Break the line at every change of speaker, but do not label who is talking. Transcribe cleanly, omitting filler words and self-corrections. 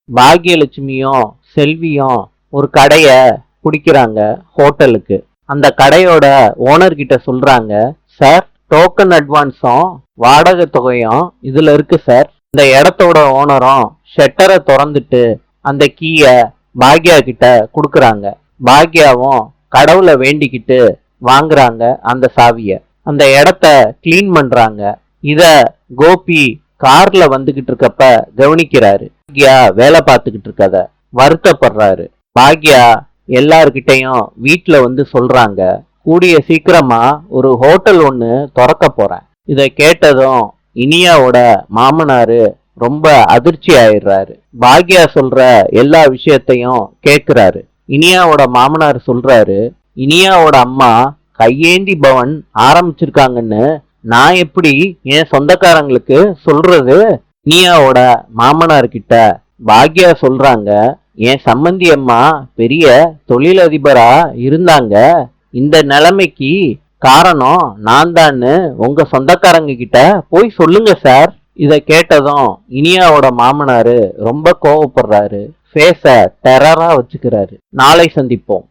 பாக்யலட்சுமியும் செல்வியும் ஒரு கடைய பிடிக்கிறாங்க ஹோட்டலுக்கு. அந்த கடையோட ஓனர் கிட்ட சொல்றாங்க, சார் டோக்கன் அட்வான்ஸும் வாடகை தொகையும் இதுல இருக்கு சார். இந்த இடத்தோட ஓனரும் ஷட்டரை திறந்துட்டு அந்த கீய பாக்யா கிட்ட கொடுக்கறாங்க. பாக்யாவும் கடவுளை வேண்டிக்கிட்டு வாங்குறாங்க அந்த சாவிய. அந்த இடத்த கிளீன் பண்றாங்க. இத கோபி கார்ல வந்துகிட்டு இருக்கப்ப கவனிக்கிறாரு. பாக்யா வேலை பார்த்துக்கிட்டு இருக்கத வருத்தப்படுறாரு. பாக்யா எல்லார்கிட்டையும் வீட்டுல வந்து சொல்றாங்க, கூடிய சீக்கிரமா ஒரு ஹோட்டல் ஒண்ணு திறக்க போறேன். இத கேட்டதும் இனியாவோட மாமனாரு ரொம்ப அதிர்ச்சி ஆயிடுறாரு. பாக்யா சொல்ற எல்லா விஷயத்தையும் கேக்குறாரு. இனியாவோட மாமனார் சொல்றாரு, இனியாவோட அம்மா கையேந்தி பவன் ஆரம்பிச்சிருக்காங்கன்னு நான் எப்படி என் சொந்தக்காரங்களுக்கு சொல்றது? இனியாவோட மாமனார் கிட்ட பாக்யா சொல்றாங்க, என் சம்பந்தி அம்மா பெரிய தொழிலதிபரா இருந்தாங்க. இந்த நிலைமைக்கு காரணம் நான் தான்னு உங்க சொந்தக்காரங்க கிட்ட போய் சொல்லுங்க சார். இத கேட்டதும் இனியாவோட மாமனாரு ரொம்ப கோவப்படுறாரு. ஃபேஸ டெரரா வச்சுக்கிறாரு. நாளை சந்திப்போம்.